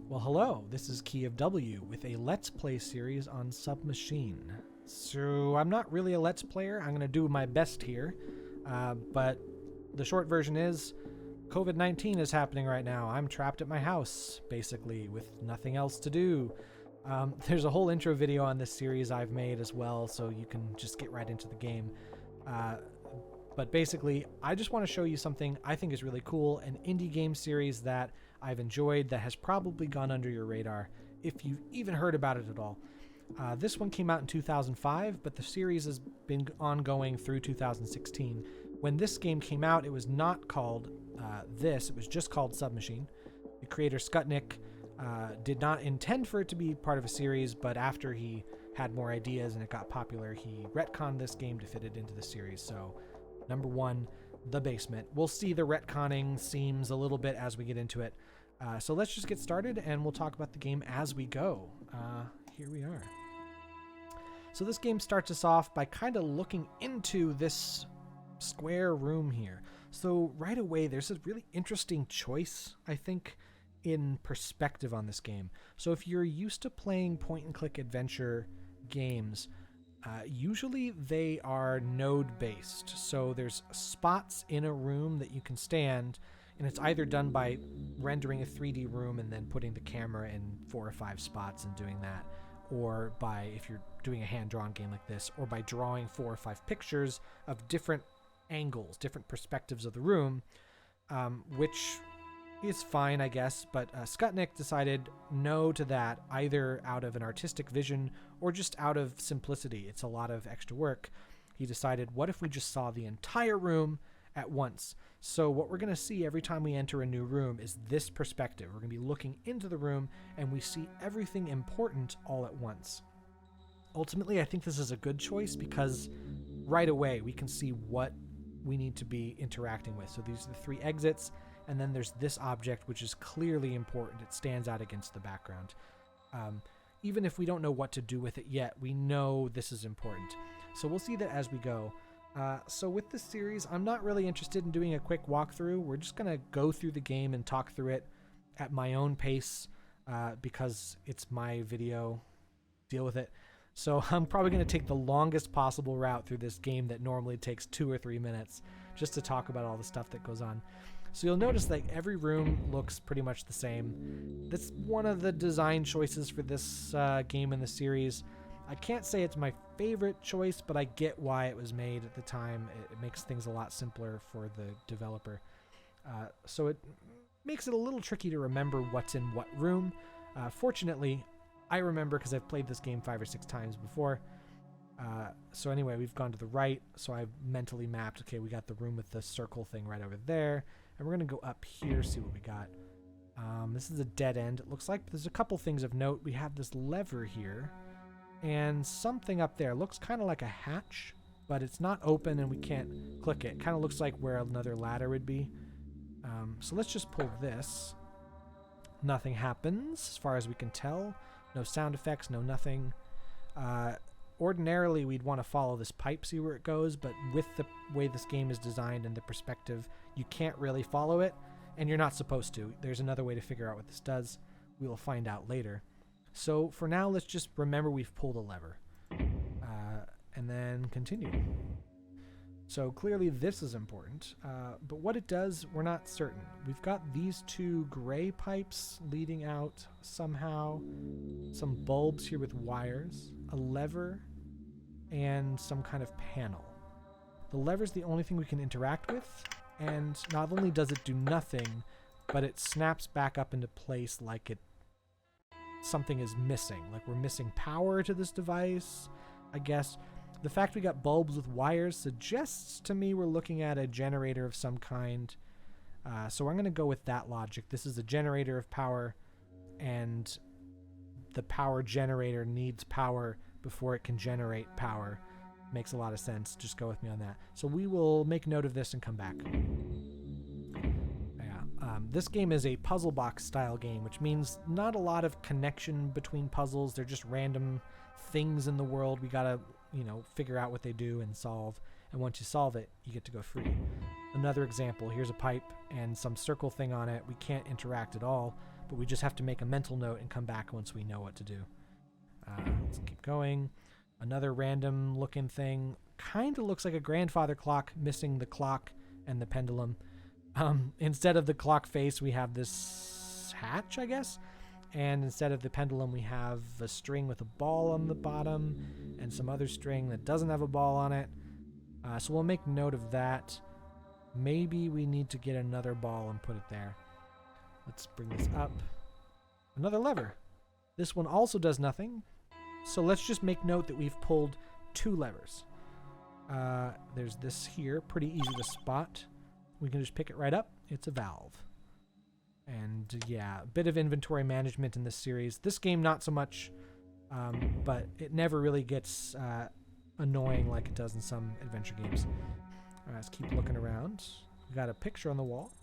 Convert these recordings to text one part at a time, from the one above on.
Well, hello, this is Key of W with a Let's Play series on Submachine. So, I'm not really a Let's Player, I'm going to do my best here, but the short version is COVID-19 is happening right now. I'm trapped at my house, basically, with nothing else to do. There's a whole intro video on this series I've made as well, so you can just get right into the game. But basically, I just want to show you something I think is really cool, an indie game series that I've enjoyed that has probably gone under your radar, if you've even heard about it at all. This one came out in 2005, but the series has been ongoing through 2016. When this game came out, it was not called this, it was just called Submachine. The creator Skutnik did not intend for it to be part of a series, but after he had more ideas and it got popular, he retconned this game to fit it into the series. So, number one, the basement. We'll see the retconning seams a little bit as we get into it. So let's just get started and we'll talk about the game as we go. Here we are. So this game starts us off by kind of looking into this square room here. So right away, there's a really interesting choice, I think, in perspective on this game. So if you're used to playing point-and-click adventure games, usually they are node-based. So there's spots in a room that you can stand, and it's either done by rendering a 3D room and then putting the camera in 4 or 5 spots and doing that, or by, if you're doing a hand-drawn game like this, or by drawing 4 or 5 pictures of different angles, different perspectives of the room, which is fine, I guess, but Skutnik decided no to that, either out of an artistic vision or just out of simplicity. It's a lot of extra work. He decided, what if we just saw the entire room at once? So what we're going to see every time we enter a new room is this perspective. We're going to be looking into the room and we see everything important all at once. Ultimately, I think this is a good choice because right away we can see what we need to be interacting with. So these are the 3 exits, and then there's this object which is clearly important. It stands out against the background. Even if we don't know what to do with it yet, we know this is important. So we'll see that as we go. So with this series, I'm not really interested in doing a quick walkthrough. We're just going to go through the game and talk through it at my own pace because it's my video. Deal with it. So I'm probably going to take the longest possible route through this game that normally takes 2 or 3 minutes just to talk about all the stuff that goes on. So you'll notice that every room looks pretty much the same. That's one of the design choices for this game in the series. I can't say it's my favorite choice, but I get why it was made at the time. It makes things a lot simpler for the developer. So it makes it a little tricky to remember what's in what room. Fortunately, I remember because I've played this game 5 or 6 times before. So anyway, we've gone to the right, so I've mentally mapped, okay, we got the room with the circle thing right over there, and we're going to go up here, see what we got. This is a dead end, it looks like. There's a couple things of note. We have this lever here, and something up there. Looks kind of like a hatch, but it's not open and we can't click it. Kind of looks like where another ladder would be. So let's just pull this. Nothing happens, as far as we can tell. No sound effects, no nothing. Ordinarily, we'd want to follow this pipe, see where it goes, but with the way this game is designed and the perspective, you can't really follow it, and you're not supposed to. There's another way to figure out what this does. We will find out later. So for now, let's just remember we've pulled a lever, and then continue. So clearly this is important, but what it does, we're not certain. We've got these 2 gray pipes leading out somehow, some bulbs here with wires, a lever, and some kind of panel. The lever's the only thing we can interact with, and not only does it do nothing, but it snaps back up into place like something is missing, like we're missing power to this device, I guess. The fact we got bulbs with wires suggests to me we're looking at a generator of some kind. So I'm going to go with that logic. This is a generator of power, and the power generator needs power before it can generate power. Makes a lot of sense. Just go with me on that. So we will make note of this and come back. This game is a puzzle box style game, which means not a lot of connection between puzzles. They're just random things in the world. We gotta, figure out what they do and solve. And once you solve it, you get to go free. Another example, here's a pipe and some circle thing on it. We can't interact at all, but we just have to make a mental note and come back once we know what to do. Let's keep going. Another random looking thing. Kind of looks like a grandfather clock, missing the clock and the pendulum. Instead of the clock face, we have this hatch, I guess. And instead of the pendulum, we have a string with a ball on the bottom and some other string that doesn't have a ball on it. So we'll make note of that. Maybe we need to get another ball and put it there. Let's bring this up. Another lever. This one also does nothing. So let's just make note that we've pulled 2 levers. There's this here, pretty easy to spot. We can just pick it right up. It's a valve. And yeah, a bit of inventory management in this series. This game, not so much, but it never really gets annoying like it does in some adventure games. Let's keep looking around. We got a picture on the wall.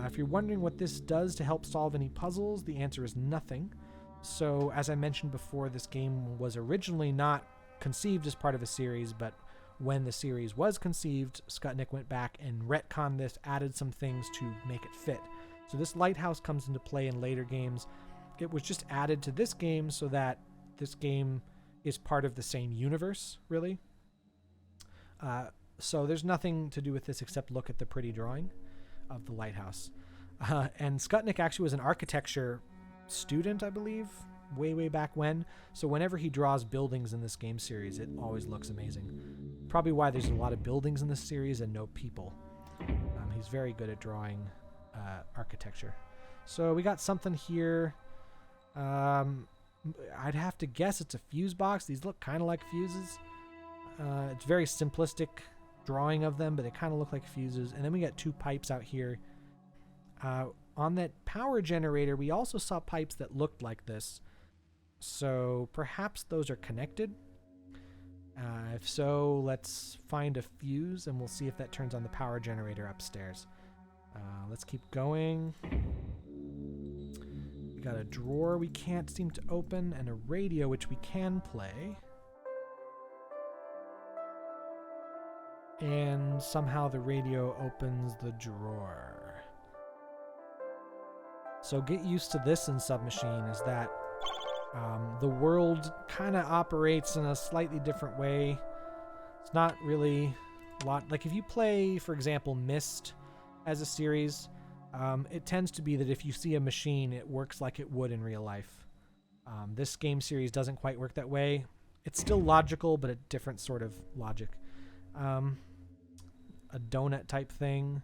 If you're wondering what this does to help solve any puzzles, the answer is nothing. So, as I mentioned before, this game was originally not conceived as part of a series, but when the series was conceived, Skutnik went back and retconned this, added some things to make it fit. So this lighthouse comes into play in later games. It was just added to this game so that this game is part of the same universe, really. So there's nothing to do with this except look at the pretty drawing of the lighthouse. And Skutnik actually was an architecture student, I believe, way back when. So whenever he draws buildings in this game series, it always looks amazing. Probably why there's a lot of buildings in this series and no people. He's very good at drawing architecture. So we got something here. I'd have to guess it's a fuse box. These look kind of like fuses. It's very simplistic drawing of them, but they kind of look like fuses. And then we got 2 pipes out here. On that power generator, we also saw pipes that looked like this. So perhaps those are connected. If so, let's find a fuse and we'll see if that turns on the power generator upstairs. Let's keep going. We got a drawer we can't seem to open and a radio which we can play. And somehow the radio opens the drawer. So get used to this in Submachine, is that the world kind of operates in a slightly different way. It's not really a lot. Like if you play, for example, Myst as a series, it tends to be that if you see a machine, it works like it would in real life. This game series doesn't quite work that way. It's still logical, but a different sort of logic. A donut type thing.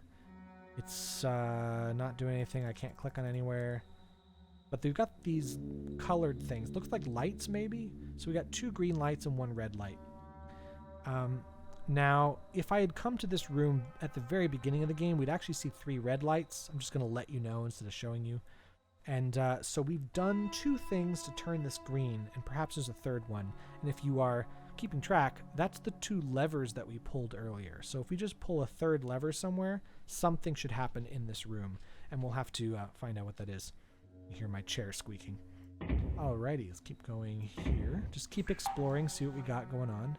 It's not doing anything. I can't click on anywhere. But they've got these colored things. Looks like lights, maybe? So we got 2 green lights and 1 red light. Now, if I had come to this room at the very beginning of the game, we'd actually see 3 red lights. I'm just going to let you know instead of showing you. And so we've done 2 things to turn this green, and perhaps there's a third one. And if you are keeping track, that's the 2 levers that we pulled earlier. So if we just pull a third lever somewhere, something should happen in this room, and we'll have to find out what that is. You hear my chair squeaking. Alrighty, let's keep going here. Just keep exploring, see what we got going on.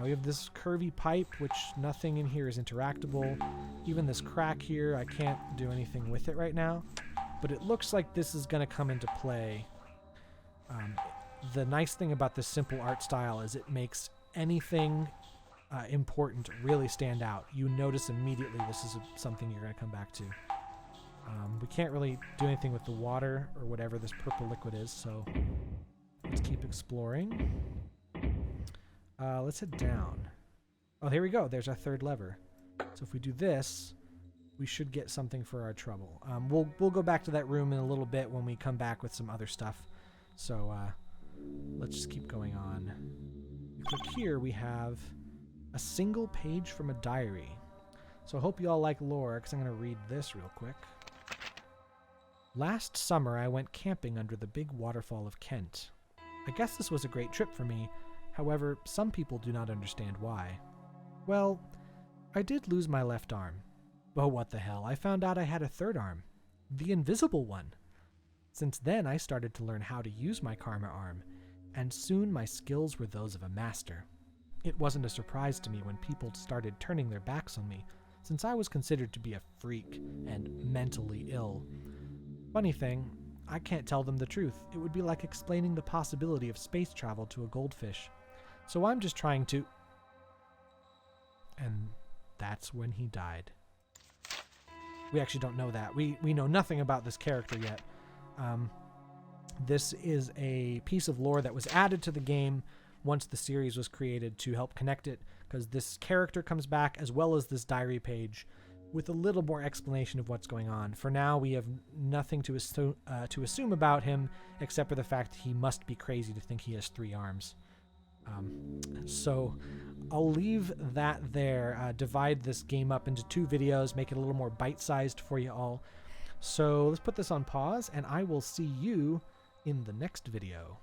We have this curvy pipe, which nothing in here is interactable. Even this crack here, I can't do anything with it right now. But it looks like this is going to come into play. The nice thing about this simple art style is it makes anything important really stand out. You notice immediately this is something you're going to come back to. We can't really do anything with the water or whatever this purple liquid is, so let's keep exploring. Let's head down. Oh, here we go. There's our third lever. So if we do this, we should get something for our trouble. We'll go back to that room in a little bit when we come back with some other stuff. So let's just keep going on. We click here, we have a single page from a diary. So I hope you all like lore, because I'm going to read this real quick. Last summer, I went camping under the big waterfall of Kent. I guess this was a great trip for me. However, some people do not understand why. Well, I did lose my left arm. But what the hell, I found out I had a third arm. The invisible one. Since then, I started to learn how to use my karma arm, and soon my skills were those of a master. It wasn't a surprise to me when people started turning their backs on me, since I was considered to be a freak and mentally ill. Funny thing, I can't tell them the truth. It would be like explaining the possibility of space travel to a goldfish. So I'm just trying to... And that's when he died. We actually don't know that. We know nothing about this character yet. This is a piece of lore that was added to the game once the series was created to help connect it, because this character comes back as well as this diary page with a little more explanation of what's going on. For now, we have nothing to assume about him except for the fact that he must be crazy to think he has 3 arms. So I'll leave that there, divide this game up into 2 videos, make it a little more bite-sized for you all. So let's put this on pause, and I will see you in the next video.